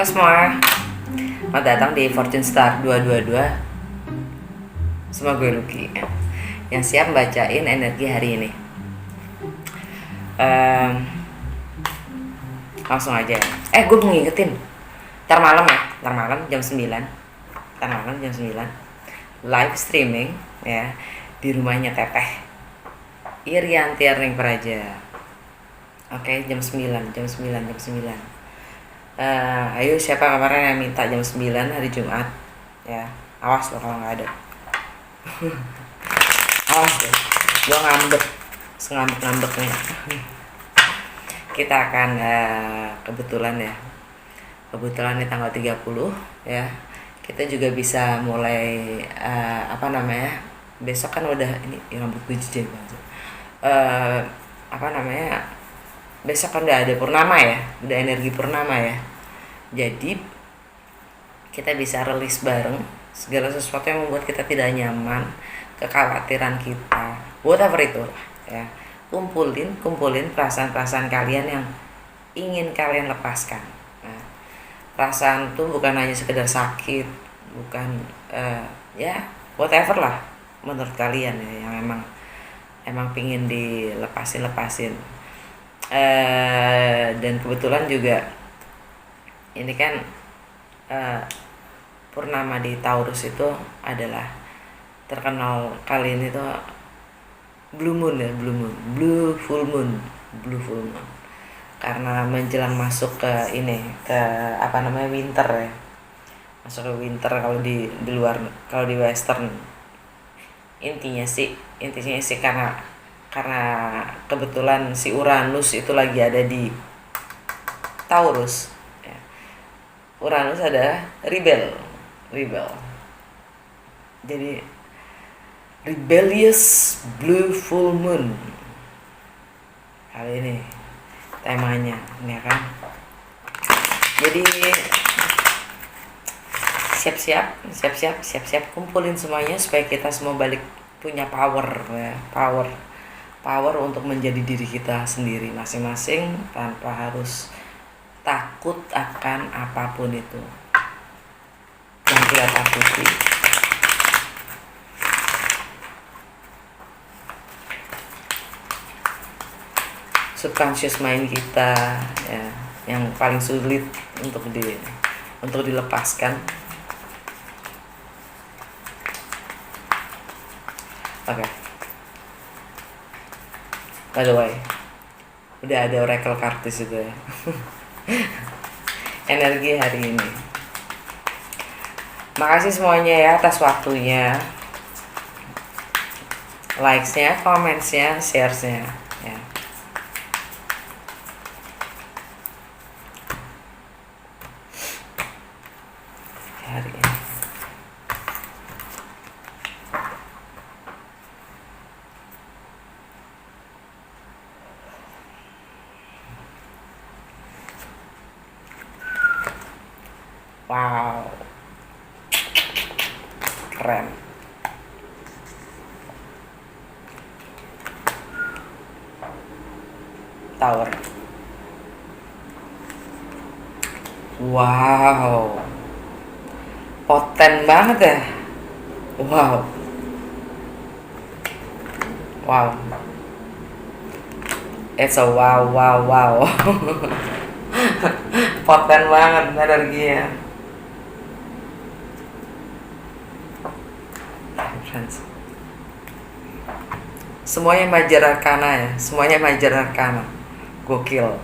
Halo semua, selamat datang di Fortune Star 222. Semua gue Lucky yang siap bacain energi hari ini. Langsung aja. Gue mau ngingetin, ntar malam jam 9. Live streaming ya di rumahnya Teteh Irianti Arning Praja. Oke, jam 9. Ayo siapa kemarin yang minta jam 9 hari Jumat ya, awas lo kalau nggak ada. Awas deh, gue ngambek-ngambeknya. Kita akan kebetulan di tanggal 30 ya, kita juga bisa mulai besok kan udah ini rambut gue jijik banget. Besok kan udah ada purnama ya, udah energi purnama ya. Jadi kita bisa rilis bareng segala sesuatu yang membuat kita tidak nyaman, kekhawatiran kita, whatever itu ya. Kumpulin perasaan-perasaan kalian yang ingin kalian lepaskan. Nah, perasaan tuh bukan hanya sekedar sakit, bukan whatever lah menurut kalian ya, yang emang pingin dilepasin. Dan kebetulan juga ini kan purnama di Taurus itu adalah terkenal kali ini tuh blue full moon karena menjelang masuk ke winter ya, masuk ke winter. Kalau di luar, kalau di western intinya sih karena kebetulan si Uranus itu lagi ada di Taurus ya. Uranus ada rebel, jadi rebellious blue full moon kali ini temanya ya kan. Jadi siap-siap kumpulin semuanya supaya kita semua balik punya power untuk menjadi diri kita sendiri masing-masing tanpa harus takut akan apapun itu yang kita takuti. Subconscious mind kita ya, yang paling sulit untuk dilepaskan. Oke. By the way, udah ada oracle card di situ ya. Energi hari ini. Makasih semuanya ya atas waktunya, likes-nya, comments-nya, shares-nya ya. Hari ini. Wow, keren. Tower. Wow, poten banget ya. Wow. It's a wow. Poten banget energinya. Semuanya major arkana, gokil.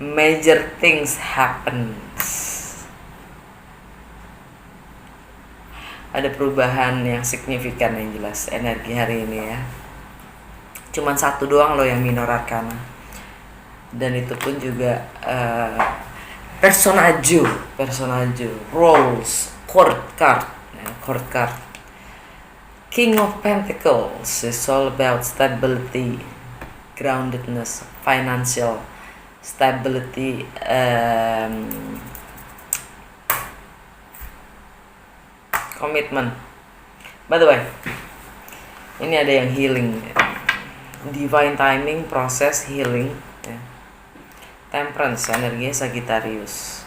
Major things happens. Ada perubahan yang signifikan yang jelas energi hari ini ya. Cuman satu doang loh yang minor arkana, dan itu pun juga personaggio, roles, court card. King of Pentacles is all about stability, groundedness, financial stability, commitment. By the way, ini ada yang healing, divine timing, proses healing ya. Temperance, energinya Sagittarius.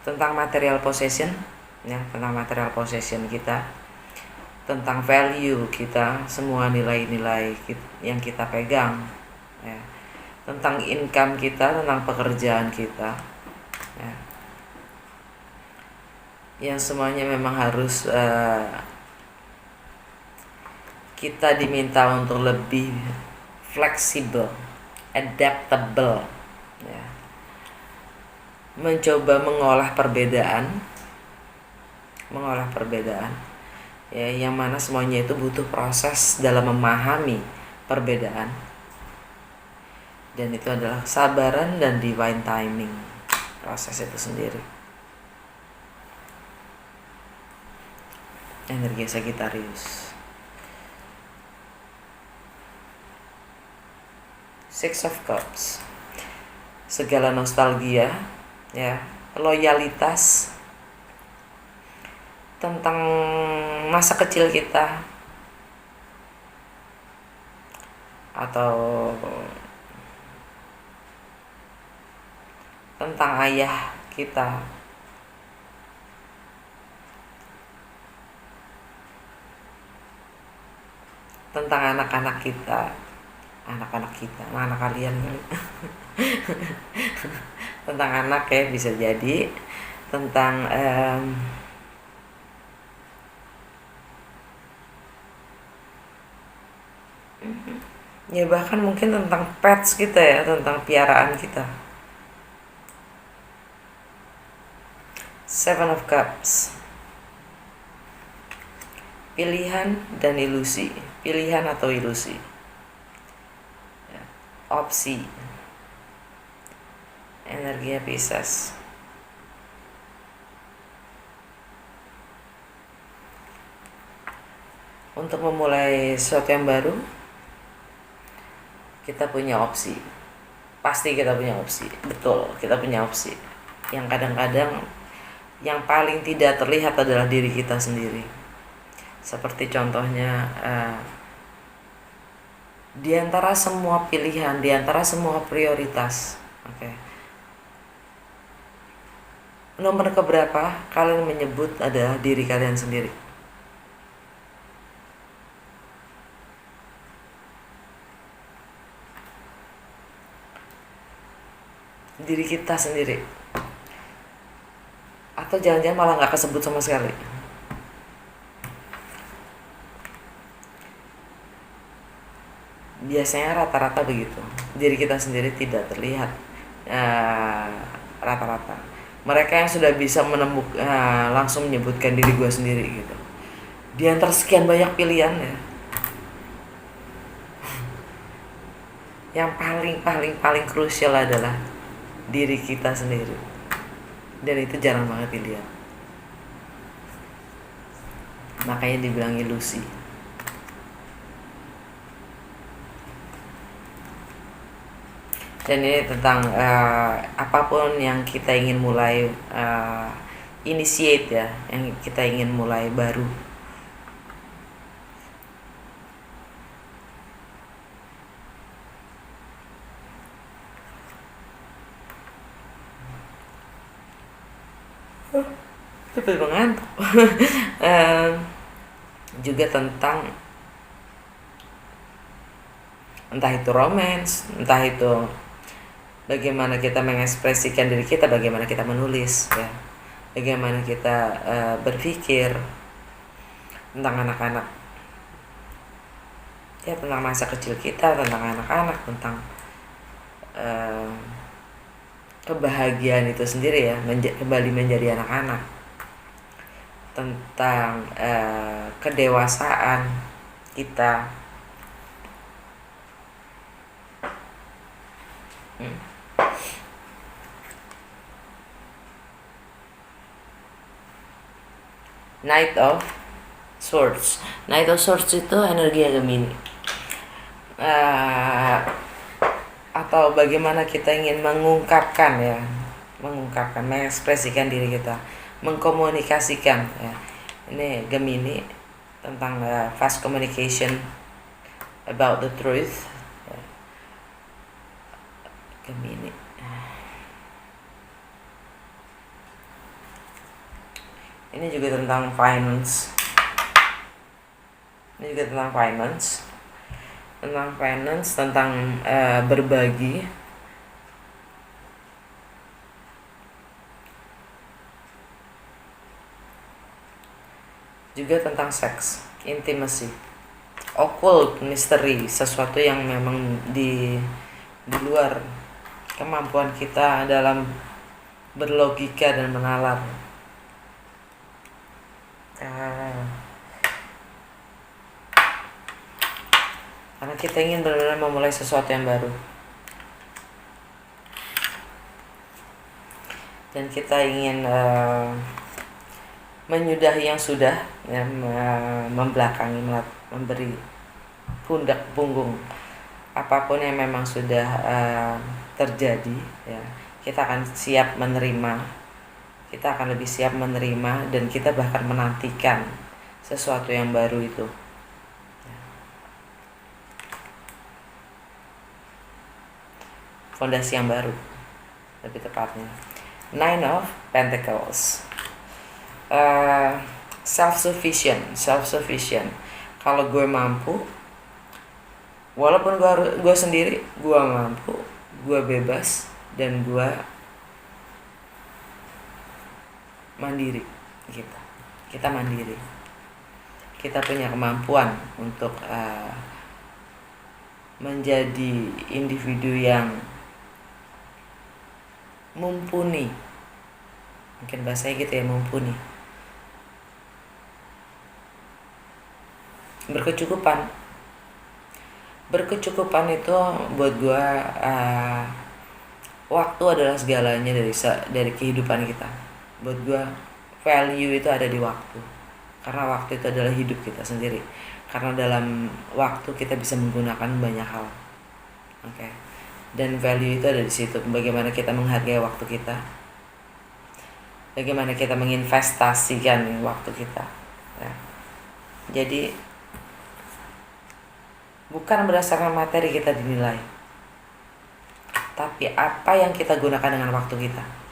Tentang material possession, ya, tentang material possession kita, tentang value kita, semua nilai-nilai yang kita pegang, ya, tentang income kita, tentang pekerjaan kita, ya, yang semuanya memang harus kita diminta untuk lebih fleksibel, adaptable, ya, mencoba mengolah perbedaan, ya, yang mana semuanya itu butuh proses dalam memahami perbedaan, dan itu adalah kesabaran dan divine timing, proses itu sendiri. Energi Sagittarius. Six of Cups, segala nostalgia, ya, loyalitas, tentang masa kecil kita, atau tentang ayah kita, tentang anak-anak kita, anak kalian kali. Tentang anak, ya, bisa jadi tentang ya, bahkan mungkin tentang pets kita, ya, tentang piaraan kita. Seven of Cups, pilihan dan ilusi, pilihan atau ilusi, ya, opsi. Energi Pisces. Untuk memulai sesuatu yang baru, kita punya opsi. Pasti kita punya opsi. Betul, kita punya opsi. Yang kadang-kadang yang paling tidak terlihat adalah diri kita sendiri. Seperti contohnya, di antara semua pilihan, di antara semua prioritas, oke, nomor keberapa kalian menyebut adalah diri kalian sendiri? Diri kita sendiri, atau jangan-jangan malah nggak kesebut sama sekali? Biasanya rata-rata begitu, diri kita sendiri tidak terlihat, rata-rata. Mereka yang sudah bisa langsung menyebutkan diri gue sendiri gitu, di antara sekian banyak pilihan, ya, yang paling krusial adalah diri kita sendiri, dan itu jarang banget dilihat. Makanya dibilang ilusi. Dan ini tentang apapun yang kita ingin mulai initiate, ya, yang kita ingin mulai baru. Tapi mengantuk. Juga tentang entah itu romance, entah itu bagaimana kita mengekspresikan diri kita, bagaimana kita menulis, ya, bagaimana kita berpikir tentang anak-anak, ya, tentang masa kecil kita, tentang anak-anak, tentang kebahagiaan itu sendiri, ya, kembali menjadi anak-anak, tentang kedewasaan kita. Knight of Swords. Knight of Swords itu energi Gemini. Atau bagaimana kita ingin mengungkapkan, ya, mengekspresikan diri kita, mengkomunikasikan, ya. Ini Gemini tentang fast communication, about the truth. Gemini. Ini juga tentang finance. Tentang berbagi. Juga tentang seks, intimacy, occult, misteri, sesuatu yang memang di luar kemampuan kita dalam berlogika dan menalar. Karena kita ingin benar-benar memulai sesuatu yang baru, dan kita ingin menyudahi yang sudah, ya, membelakangi, memberi pundak punggung apapun yang memang sudah terjadi, ya. Kita akan siap menerima, kita akan lebih siap menerima, dan kita bahkan menantikan sesuatu yang baru itu. Fondasi yang baru, lebih tepatnya. Nine of Pentacles. Self-sufficient. Kalau gue mampu, walaupun gue sendiri, gue mampu, gue bebas, dan gue mandiri. Kita mandiri. Kita punya kemampuan untuk menjadi individu yang mumpuni. Mungkin bahasanya gitu ya, mumpuni. Berkecukupan itu buat gue, waktu adalah segalanya dari kehidupan kita. Buat gue, value itu ada di waktu, karena waktu itu adalah hidup kita sendiri. Karena dalam waktu kita bisa menggunakan banyak hal, dan value itu ada di situ. Bagaimana kita menghargai waktu kita, bagaimana kita menginvestasikan waktu kita, ya. Jadi bukan berdasarkan materi kita dinilai, tapi apa yang kita gunakan dengan waktu kita.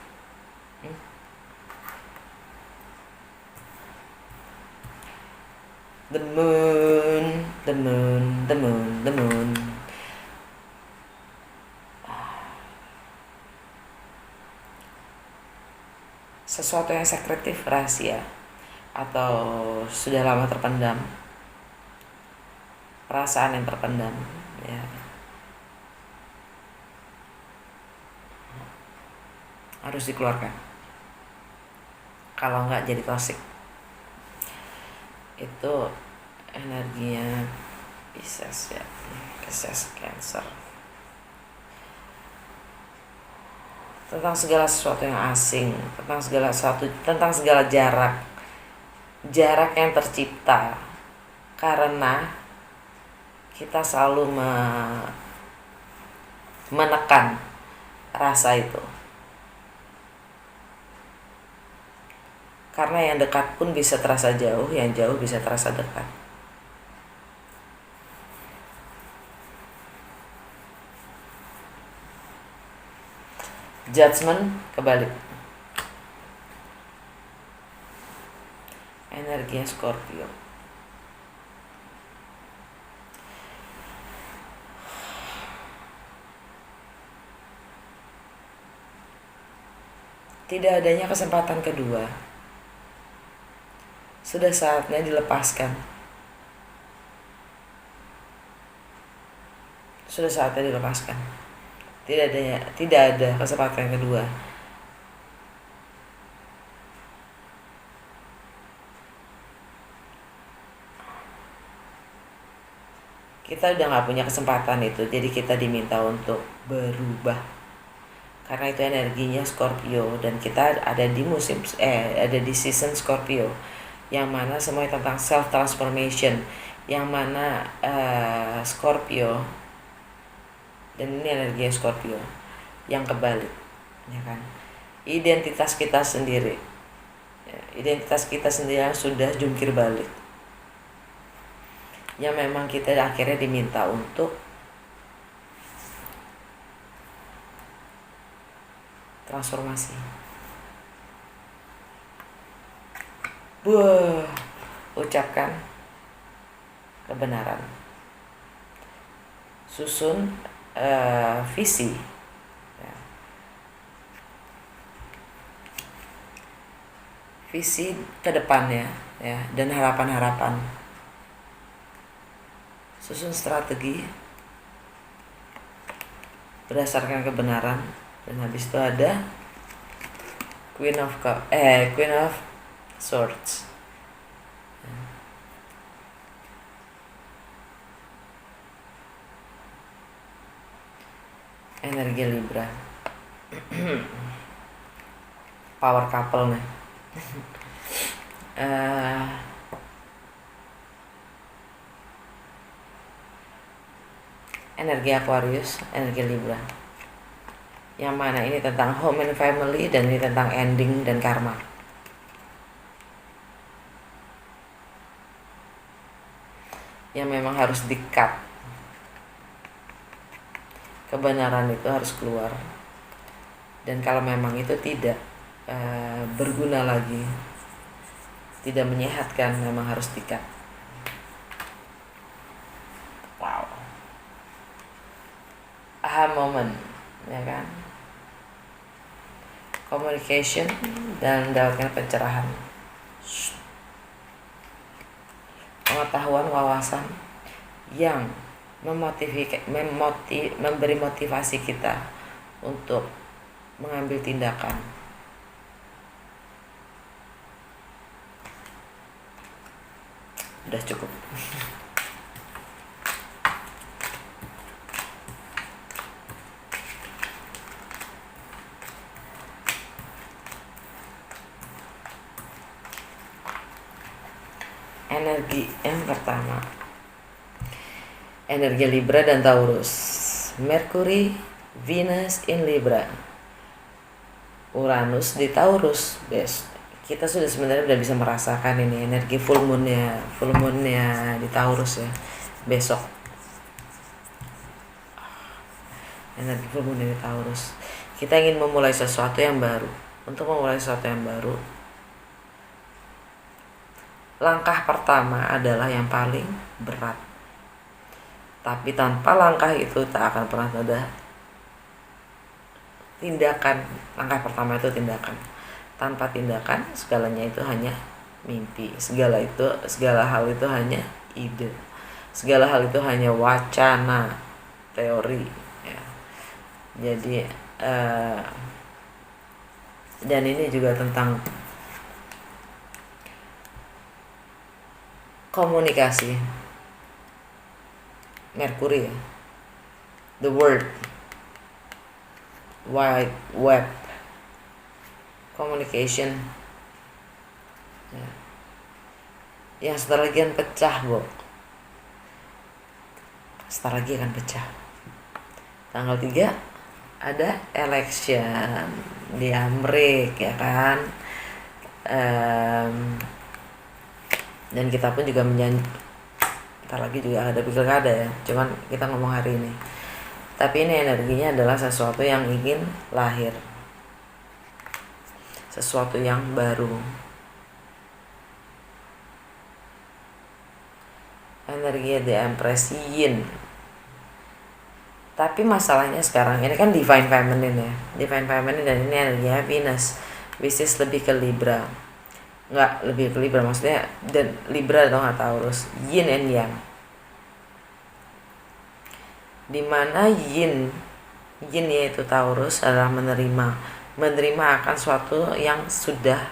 The moon. Sesuatu yang sekretif, rahasia, atau sudah lama terpendam, perasaan yang terpendam, ya. Harus dikeluarkan. Kalau enggak jadi toxic. Itu energinya Pisces, ya. Pisces, Cancer. Tentang segala sesuatu yang asing, tentang segala jarak yang tercipta karena kita selalu menekan rasa itu. Karena yang dekat pun bisa terasa jauh, yang jauh bisa terasa dekat. Judgment kebalik. Energinya Scorpio. Tidak adanya kesempatan kedua. Sudah saatnya dilepaskan. Tidak ada kesempatan kedua. Kita udah gak punya kesempatan itu, jadi kita diminta untuk berubah. Karena itu energinya Scorpio, dan kita ada di season Scorpio, yang mana semuanya tentang self transformation, yang mana Scorpio, dan ini energinya Scorpio yang kebalik, ya kan? Identitas kita sendiri yang sudah jungkir balik. yang memang kita akhirnya diminta untuk transformasi. Ucapkan kebenaran, susun visi, ya. Visi ke depannya, ya, dan harapan-harapan. Susun strategi berdasarkan kebenaran, dan habis itu ada Queen of Swords. Energi Libra. Power couple nih. Energi Aquarius, energi Libra. Yang mana ini tentang home and family, dan ini tentang ending dan karma. Yang memang harus di-cut. Kebenaran itu harus keluar. Dan kalau memang itu tidak berguna lagi, tidak menyehatkan, memang harus di-cut. Wow. Aha moment, ya kan? Communication dan mendapatkan pencerahan. Pengetahuan, wawasan yang memberi motivasi kita untuk mengambil tindakan. Udah cukup. Energi yang pertama, energi Libra dan Taurus. Mercury, Venus in Libra, Uranus di Taurus. Kita sudah sebenarnya udah bisa merasakan ini energi full moonnya di Taurus ya besok. Energi full moon di Taurus. Kita ingin memulai sesuatu yang baru. Untuk memulai sesuatu yang baru, langkah pertama adalah yang paling berat. Tapi tanpa langkah itu tak akan pernah ada tindakan. Langkah pertama itu tindakan. Tanpa tindakan, segalanya itu hanya mimpi. Segala hal itu hanya ide. Segala hal itu hanya wacana, teori. Ya. Jadi, dan ini juga tentang komunikasi. Mercury ya. The word, wide web, communication. Ya. Yang sebentar lagi akan pecah, Bu. Sebentar lagi akan pecah. Tanggal 3 ada election di Amerika, ya kan. Dan kita pun juga bentar lagi juga ada pilkada ya, cuman kita ngomong hari ini. Tapi ini energinya adalah sesuatu yang ingin lahir, sesuatu yang baru. Energi The Empress Yin. Tapi masalahnya sekarang ini kan Divine Feminine ya, Divine Feminine, dan ini energinya Venus, which is lebih ke Libra. Nggak lebih ke Libra, maksudnya dan Libra atau nggak Taurus, Yin and Yang. Dimana Yin yaitu Taurus adalah menerima akan suatu yang sudah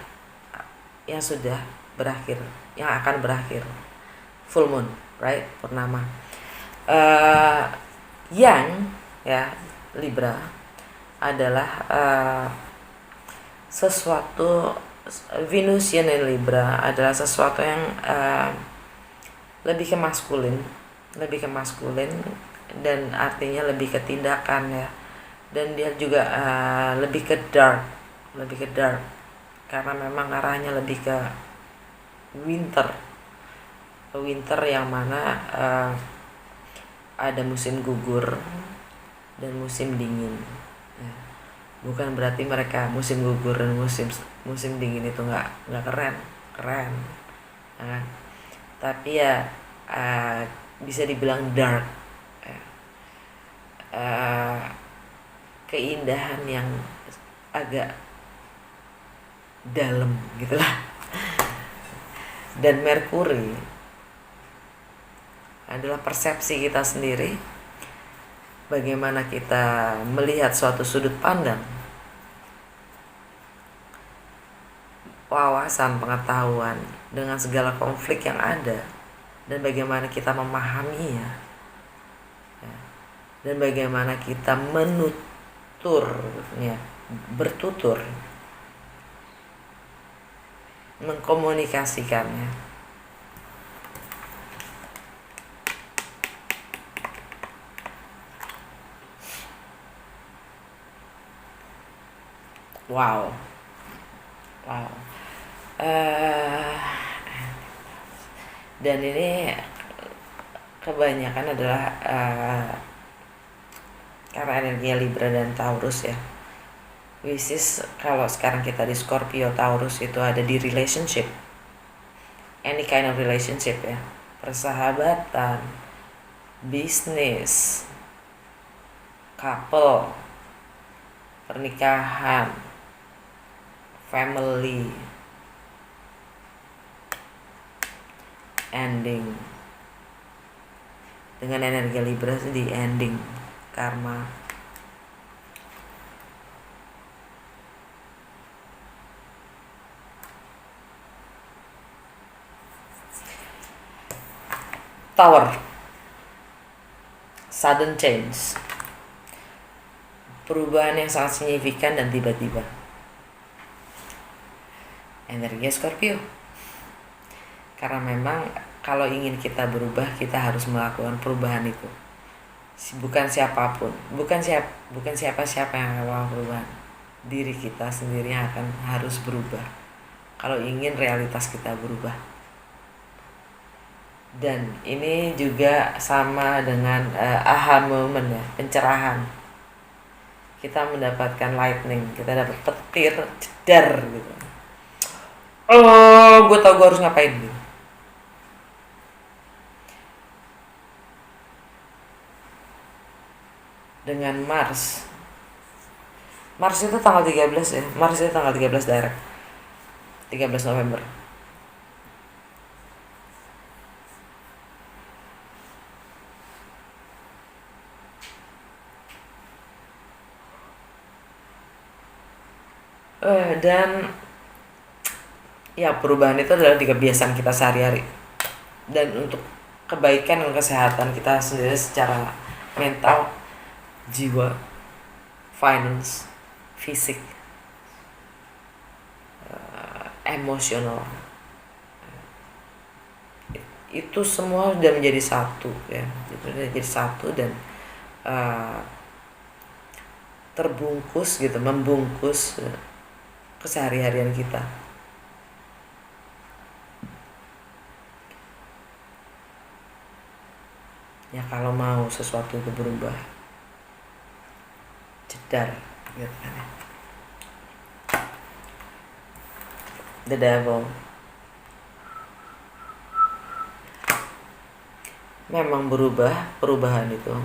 berakhir, yang akan berakhir. Full moon, right? Purnama. Yang ya Libra adalah sesuatu. Venusian dan Libra adalah sesuatu yang lebih ke maskulin, dan artinya lebih ke tindakan ya, dan dia juga lebih ke dark, karena memang arahnya lebih ke winter, winter yang mana ada musim gugur dan musim dingin. Ya, bukan berarti mereka musim gugur dan musim dingin itu nggak keren, keren, ya kan? Tapi ya bisa dibilang dark, ya. Keindahan yang agak dalam gitulah. Dan Merkuri adalah persepsi kita sendiri, bagaimana kita melihat suatu sudut pandang, wawasan, pengetahuan dengan segala konflik yang ada, dan bagaimana kita memahaminya, ya. Dan bagaimana kita bertutur, mengkomunikasikannya. Wow. Dan ini kebanyakan adalah karena energi Libra dan Taurus ya. Which is kalau sekarang kita di Scorpio, Taurus itu ada di relationship, any kind of relationship ya, persahabatan, bisnis, couple, pernikahan, family, ending. Dengan energi Libra itu di ending, karma. Tower, sudden change, perubahan yang sangat signifikan dan tiba-tiba. Energi Scorpio, karena memang kalau ingin kita berubah, kita harus melakukan perubahan itu. Bukan siapapun, bukan siapa-siapa yang akan melakukan perubahan. Diri kita sendiri yang harus berubah kalau ingin realitas kita berubah. Dan ini juga sama dengan aha moment ya, pencerahan. Kita mendapatkan lightning, kita dapat petir, jedar gitu. Oh, gue tau gue harus ngapain gitu. Dengan Mars itu tanggal 13 ya. Mars itu tanggal 13 direct, 13 November. Dan ya, perubahan itu adalah di kebiasaan kita sehari-hari, dan untuk kebaikan dan kesehatan kita sendiri secara mental, jiwa, finance, fisik, emosional, itu semua sudah menjadi satu ya. Itu sudah jadi satu dan terbungkus gitu, membungkus kesehari-harian kita. Ya, kalau mau sesuatu itu berubah, jedar gitu kan ya. The Devil. Memang perubahan itu,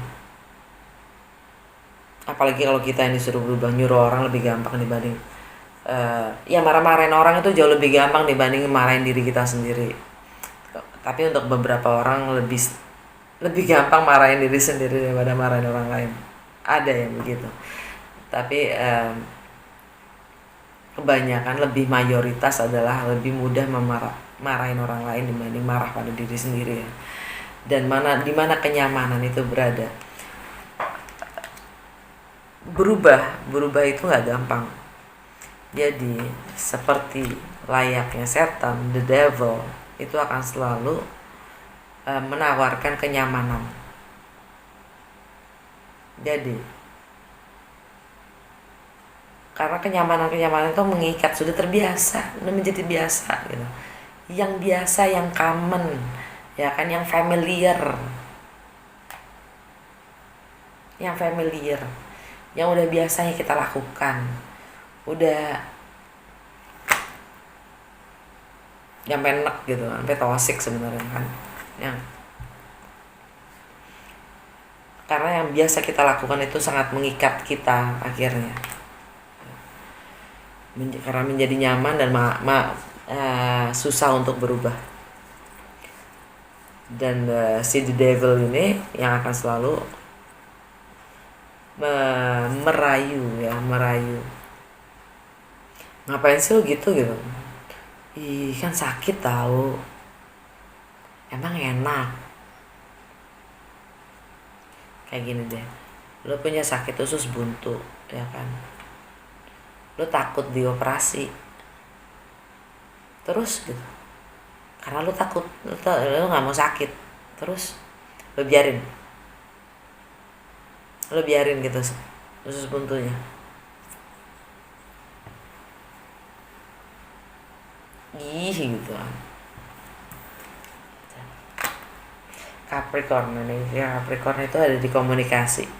apalagi kalau kita yang disuruh berubah, nyuruh orang lebih gampang dibanding ya marah-marahin orang itu jauh lebih gampang dibanding marahin diri kita sendiri. Tapi untuk beberapa orang lebih gampang marahin diri sendiri daripada marahin orang lain. Ada yang begitu. Tapi kebanyakan, lebih mayoritas adalah lebih mudah marahin orang lain dibanding marah pada diri sendiri ya. Dan di mana kenyamanan itu berada. Berubah itu nggak gampang. Jadi seperti layaknya setan, the devil, itu akan selalu menawarkan kenyamanan. Jadi karena kenyamanan itu mengikat, sudah terbiasa, sudah menjadi biasa gitu. Yang biasa, yang common, ya kan, yang familiar, yang udah biasanya kita lakukan, udah sampai enak gitu, sampai toxic sebenarnya kan, yang karena yang biasa kita lakukan itu sangat mengikat kita akhirnya, karena menjadi nyaman dan susah untuk berubah. Dan si the devil ini yang akan selalu merayu, ngapain sih lo gitu, ih kan sakit tahu, emang enak, kayak gini deh, lo punya sakit usus buntu ya kan, lo takut dioperasi terus gitu, karena lo takut, lo nggak mau sakit, terus lo biarin gitu usus buntunya. Ih gitu. Capricorn ini, ya Capricorn itu ada di komunikasi.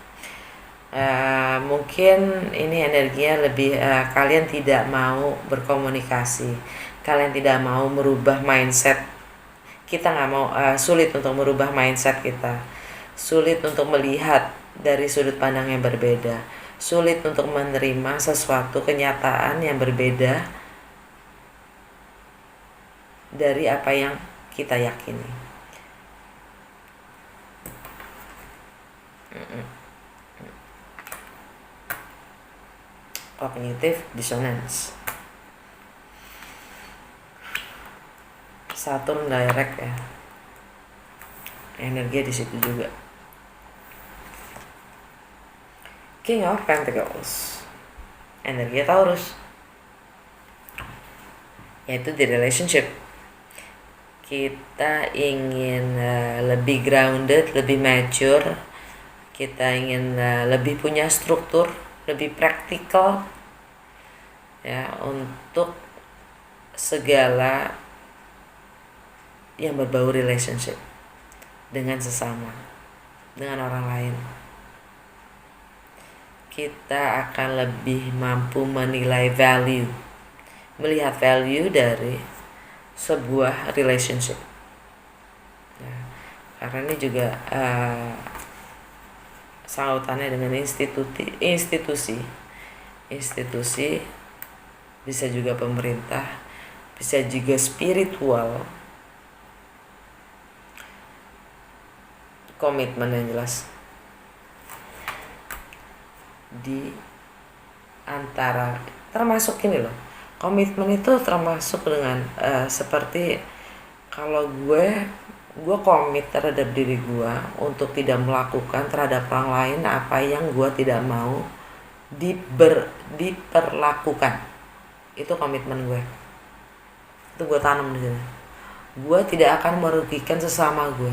Mungkin ini energinya lebih kalian tidak mau berkomunikasi, kalian tidak mau merubah mindset. Kita nggak mau, sulit untuk merubah mindset kita, sulit untuk melihat dari sudut pandang yang berbeda, sulit untuk menerima sesuatu kenyataan yang berbeda dari apa yang kita yakini. Cognitive dissonance. Saturn direct ya, energi di situ juga. King of Pentacles, energi Taurus, yaitu di relationship. Kita ingin lebih grounded, lebih mature, kita ingin lebih punya struktur, lebih praktikal ya untuk segala yang berbau relationship dengan sesama, dengan orang lain. Kita akan lebih mampu menilai value, melihat value dari sebuah relationship ya, karena ini juga sautannya dengan institusi, bisa juga pemerintah, bisa juga spiritual, komitmen yang jelas di antara, termasuk ini loh, komitmen itu termasuk dengan seperti kalau gue komit terhadap diri gue untuk tidak melakukan terhadap orang lain apa yang gue tidak mau diperlakukan. Itu komitmen gue, itu gue tanam di sini. Gue tidak akan merugikan sesama gue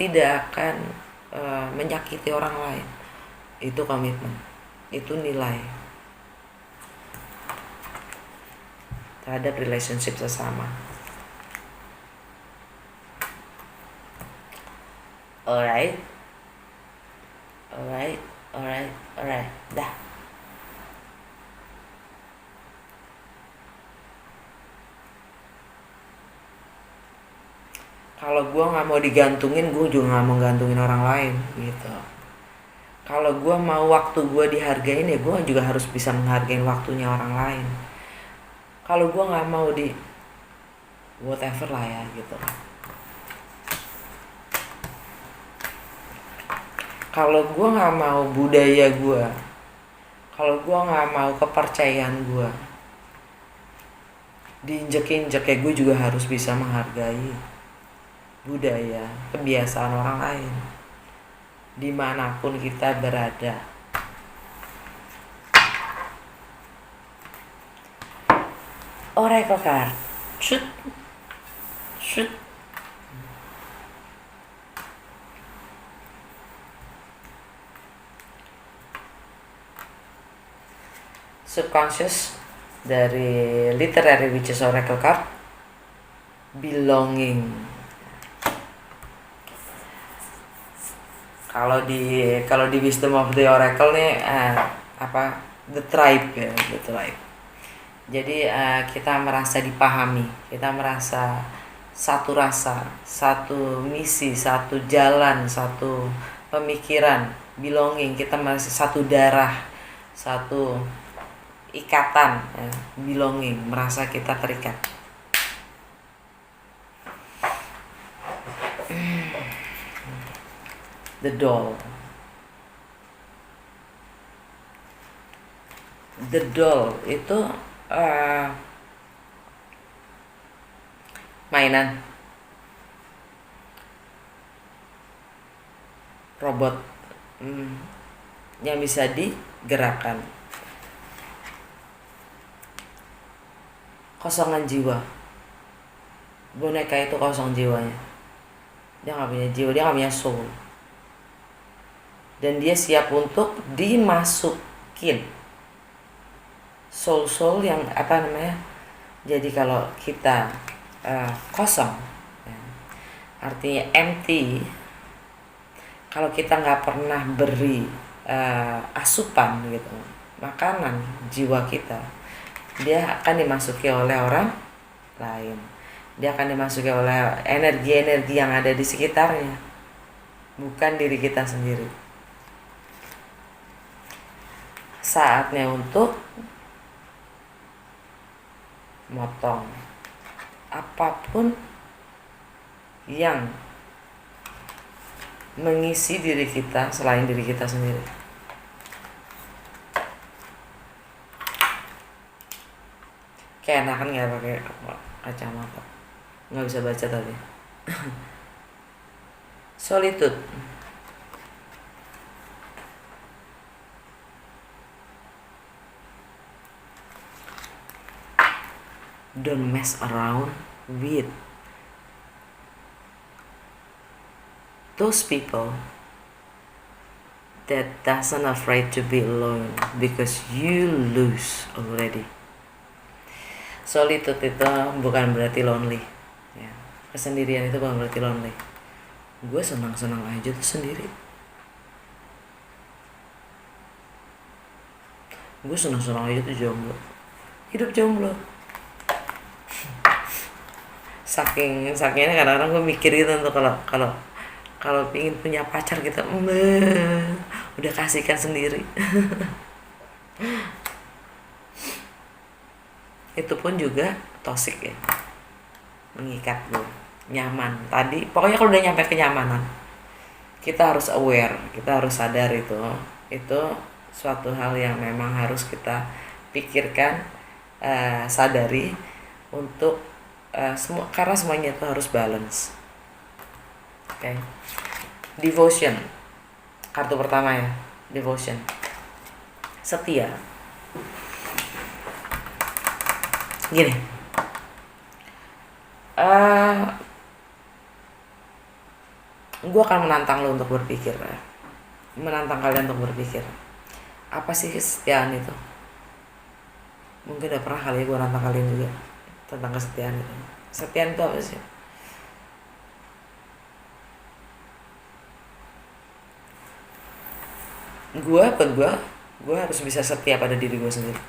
tidak akan menyakiti orang lain. Itu komitmen, itu nilai terhadap relationship sesama. Alright, dah. Kalau gue nggak mau digantungin, gue juga nggak mau gantungin orang lain gitu. Kalau gue mau waktu gue dihargain, ya gue juga harus bisa menghargai waktunya orang lain. Kalau gue nggak mau di whatever lah ya gitu. Kalau gue nggak mau budaya gue, kalau gue nggak mau kepercayaan gue diinjek-injek, ya gue juga harus bisa menghargai budaya, kebiasaan orang lain dimanapun kita berada. Oracle card, shoot. Subconscious dari Literary Witches Oracle card, belonging. Kalau di Wisdom of the Oracle nih, apa, the tribe ya, the tribe. Jadi kita merasa dipahami, kita merasa satu rasa, satu misi, satu jalan, satu pemikiran, belonging. Kita merasa satu darah, satu ikatan, ya, belonging, merasa kita terikat. The doll. The doll itu mainan robot, yang bisa digerakkan. Kosongan jiwa. Boneka itu kosong jiwanya. Dia nggak punya jiwa, dia nggak punya soul. Dan dia siap untuk dimasukin soul yang apa namanya. Jadi kalau kita kosong, ya, artinya empty. Kalau kita nggak pernah beri asupan gitu, makanan jiwa kita, dia akan dimasuki oleh orang lain. Dia akan dimasuki oleh energi-energi yang ada di sekitarnya, bukan diri kita sendiri. Saatnya untuk motong apapun yang mengisi diri kita selain diri kita sendiri. Kayak enakan nggak pakai kacamata, nggak bisa baca tadi. Solitude. Don't mess around with those people that doesn't afraid to be alone, because you lose already. Solitude itu bukan berarti lonely, ya. Kesendirian itu bukan berarti lonely. Gue senang-senang aja tuh sendiri. Gue senang-senang aja tuh jomblo. Hidup jomblo. Sakingnya kadang-kadang gue mikir gitu untuk kalau ingin punya pacar gitu, udah kasihkan sendiri. Itu pun juga toxic ya, mengikat gue, nyaman. Tadi pokoknya kalau udah nyampe kenyamanan, kita harus aware, kita harus sadar itu suatu hal yang memang harus kita pikirkan, sadari untuk karena semuanya itu harus balance. Okay. Devotion, kartu pertama ya, devotion. Setia. Gini, gue akan menantang lo untuk berpikir, menantang kalian untuk berpikir, apa sih kesetiaan itu? Mungkin udah pernah kali gue nantang kalian juga tentang kesetiaan itu. Kesetiaan itu apa sih? Gue harus bisa setia pada diri gue sendiri.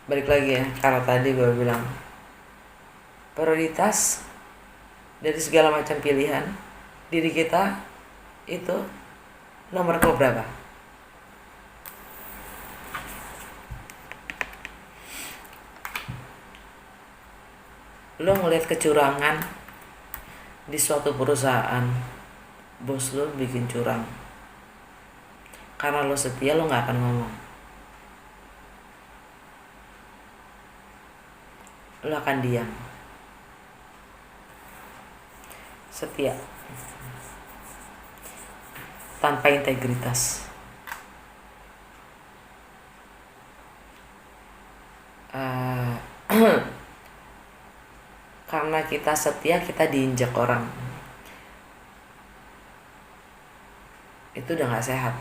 Balik lagi ya, kalau tadi gue bilang prioritas dari segala macam pilihan, diri kita itu nomor berapa? Lo ngeliat kecurangan di suatu perusahaan, bos lo bikin curang, karena lo setia, lo gak akan ngomong, lo akan diam. Setia tanpa integritas. Karena kita setia, kita diinjak orang, itu udah gak sehat.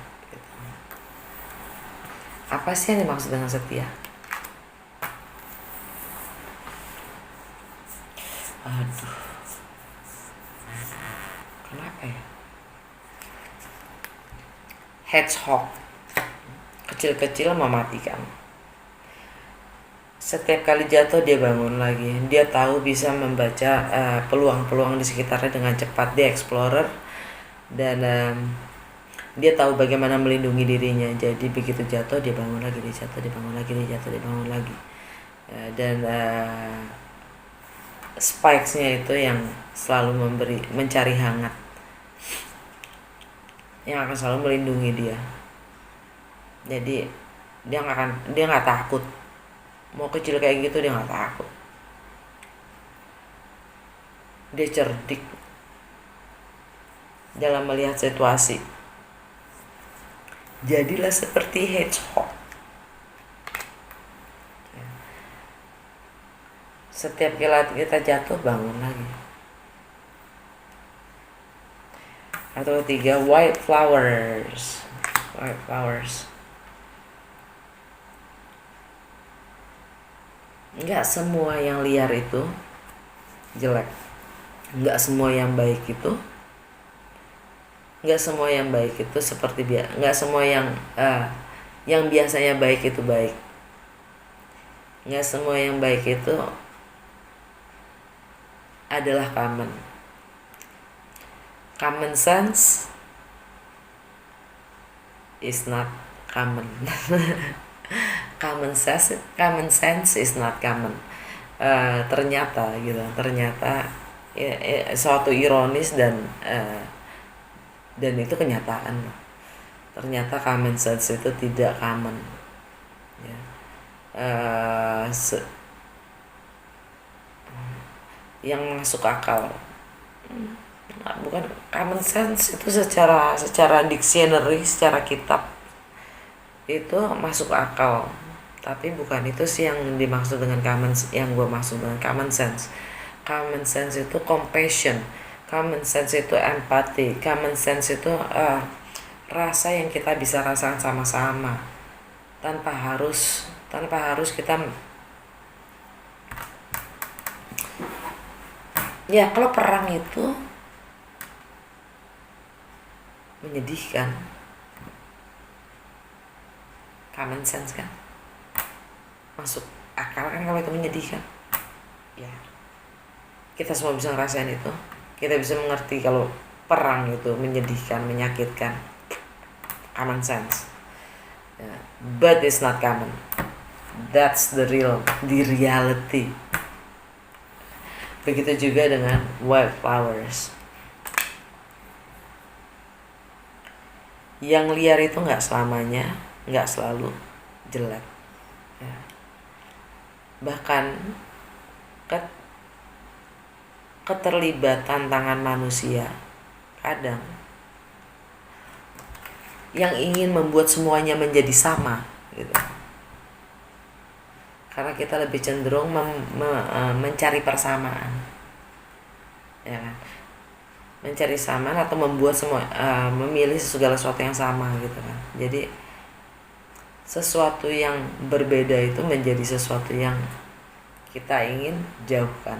Apa sih yang dimaksud dengan setia? Aduh, kenapa ya? hedgehog, kecil-kecil mematikan. Setiap kali jatuh dia bangun lagi. Dia tahu bisa membaca peluang-peluang di sekitarnya dengan cepat. Dia explorer dan dia tahu bagaimana melindungi dirinya. Jadi begitu jatuh dia bangun lagi, dia jatuh, dia bangun lagi, dia jatuh, dia bangun lagi. Dan spikes-nya itu yang selalu mencari hangat, yang akan selalu melindungi dia. Jadi dia nggak takut. Mau kecil kayak gitu dia nggak takut. Dia cerdik dalam melihat situasi. Jadilah seperti hedgehog. Setiap kali kita jatuh bangun lagi. Atau ketiga, white flowers. White flowers. Enggak semua yang liar itu jelek. Enggak semua yang baik itu seperti enggak semua yang biasanya baik itu baik. Enggak semua yang baik itu adalah common. Common sense is not common. Common sense is not common. Ternyata suatu ironis dan itu kenyataan. Ternyata common sense itu tidak common. Ya. Yang masuk akal. Bukan common sense itu secara dictionary, secara kitab itu masuk akal. Tapi bukan itu sih yang dimaksud dengan yang gue maksud dengan common sense. Common sense itu compassion, common sense itu empathy, common sense itu rasa yang kita bisa rasakan sama-sama tanpa harus kita. Ya kalau perang itu menyedihkan, common sense kan, masuk akal kan kalau itu menyedihkan. Ya kita semua bisa ngerasain itu, kita bisa mengerti kalau perang itu menyedihkan, menyakitkan, common sense. But it's not common. That's the reality. Begitu juga dengan white flowers. Yang liar itu nggak selalu jelek. Ya. Bahkan keterlibatan tangan manusia kadang yang ingin membuat semuanya menjadi sama gitu. Karena kita lebih cenderung mencari persamaan, ya kan? Mencari samaan atau membuat memilih segala sesuatu yang sama gitu kan. Jadi sesuatu yang berbeda itu menjadi sesuatu yang kita ingin jauhkan.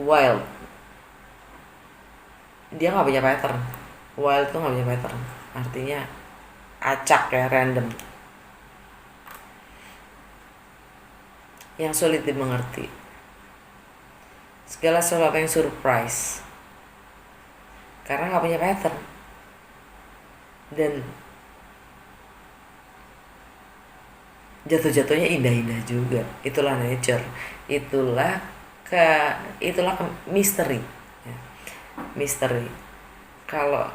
Wild, dia nggak punya pattern. Wild tuh nggak punya pattern, artinya acak ya, random, yang sulit dimengerti. Segala sesuatu yang surprise karena nggak punya pattern. Dan jatuh-jatuhnya indah-indah juga. Itulah nature, itulah misteri ya. Misteri kalau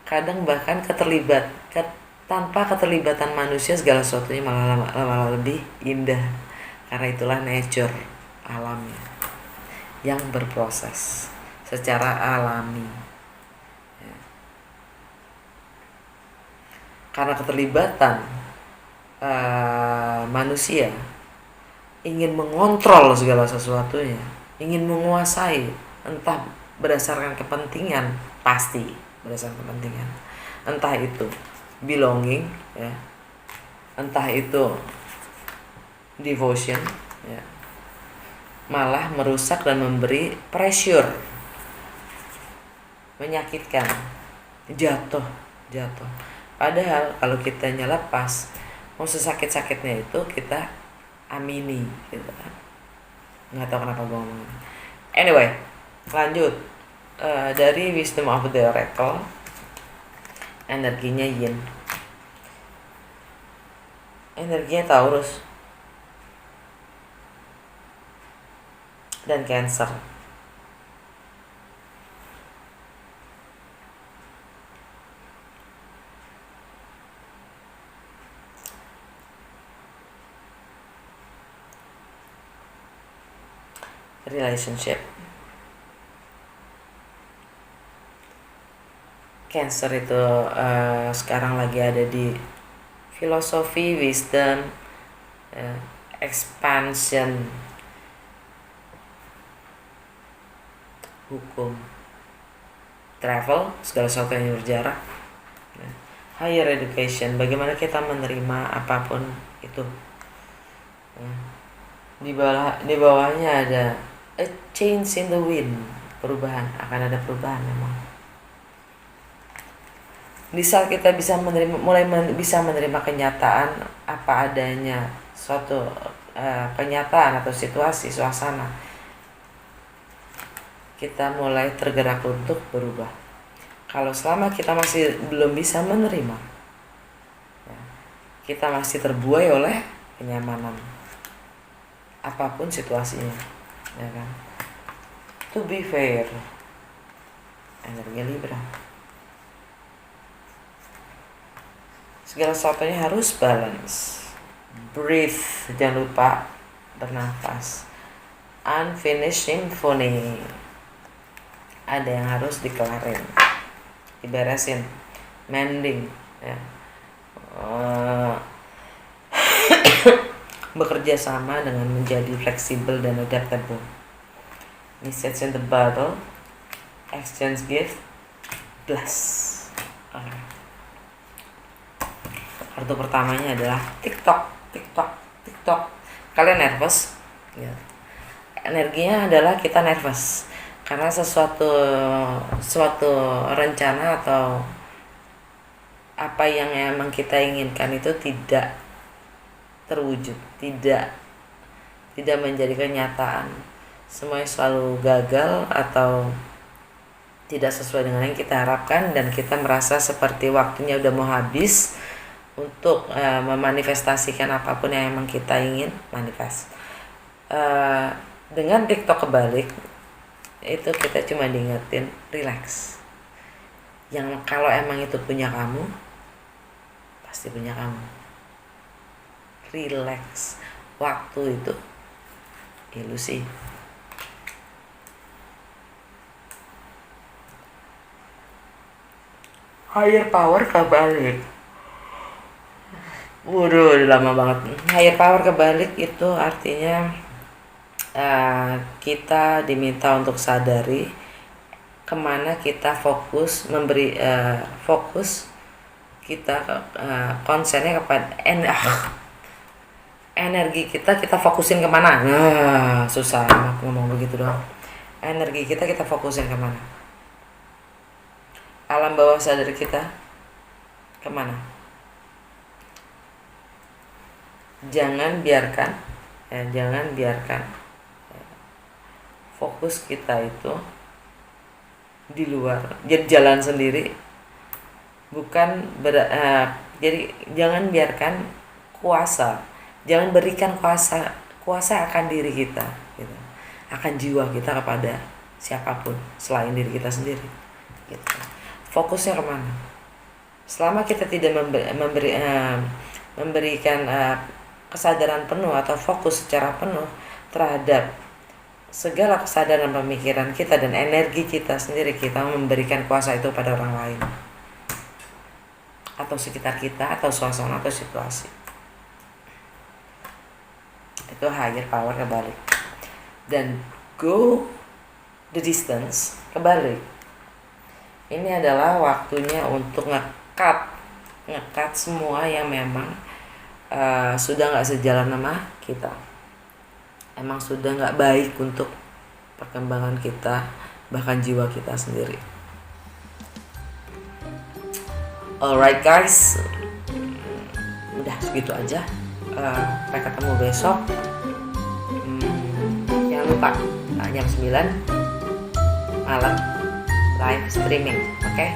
kadang bahkan tanpa keterlibatan manusia segala sesuatunya malah lebih indah, karena itulah nature, alamnya yang berproses secara alami ya. Karena keterlibatan manusia ingin mengontrol segala sesuatunya, ingin menguasai, entah berdasarkan kepentingan, pasti berdasarkan kepentingan, entah itu belonging ya, entah itu devotion ya, malah merusak dan memberi pressure, menyakitkan jatuh jatuh. Padahal kalau kitanya lepas, mau sesakit-sakitnya itu kita amini gitu kan. Nggak tahu kenapa gue ngomong. Anyway, lanjut. Dari Wisdom of the Oracle, energinya Yin, energinya Taurus dan Cancer. Relationship. Cancer itu sekarang lagi ada di filosofi, wisdom, expansion, hukum, travel, segala sesuatu yang berjarak, higher education, bagaimana kita menerima apapun itu. Di bawahnya ada a change in the wind, perubahan, akan ada perubahan memang. Di saat kita bisa bisa menerima kenyataan apa adanya, suatu kenyataan atau situasi, suasana, kita mulai tergerak untuk berubah. Kalau selama kita masih belum bisa menerima, kita masih terbuai oleh kenyamanan apapun situasinya, ya kan. To be fair, energi Libra, segala sesuatunya harus balance. Breathe, jangan lupa bernafas. Unfinished symphony, ada yang harus dikelarin, diberesin, mending, ya. Bekerja sama dengan menjadi fleksibel dan adaptable. Message in the bottle, exchange gift, bless. Kartu pertamanya adalah TikTok. Kalian nervous? Ya. Energinya adalah kita nervous karena suatu rencana atau apa yang emang kita inginkan itu tidak terwujud, tidak menjadi kenyataan. Semuanya selalu gagal atau tidak sesuai dengan yang kita harapkan, dan kita merasa seperti waktunya udah mau habis untuk memanifestasikan apapun yang emang kita ingin manifest. Dengan TikTok kebalik itu kita cuma diingetin relax. Yang kalau emang itu punya kamu, pasti punya kamu. Relax. Waktu itu ilusi. Higher power kebalik. Waduh, udah lama banget. Higher power kebalik itu artinya kita diminta untuk sadari kemana kita fokus, memberi fokus kita konsennya kepada energi kita fokusin kemana. Susah ngomong begitu doang. Energi kita fokusin kemana, alam bawah sadar kita kemana. Jangan biarkan fokus kita itu di luar, jadi jalan sendiri, bukan jadi jangan biarkan jangan berikan kuasa akan diri kita gitu, akan jiwa kita kepada siapapun selain diri kita sendiri gitu. Fokusnya kemana? Selama kita tidak memberikan kesadaran penuh atau fokus secara penuh terhadap segala kesadaran pemikiran kita dan energi kita sendiri, kita memberikan kuasa itu pada orang lain atau sekitar kita atau suasana atau situasi. Itu higher power kebalik. Dan go the distance kebalik, ini adalah waktunya untuk ngekat semua yang memang sudah gak sejalan sama kita, emang sudah gak baik untuk perkembangan kita, bahkan jiwa kita sendiri. Alright guys, udah segitu aja. Sampai ketemu besok. Jangan lupa jam 9 malam live streaming, oke?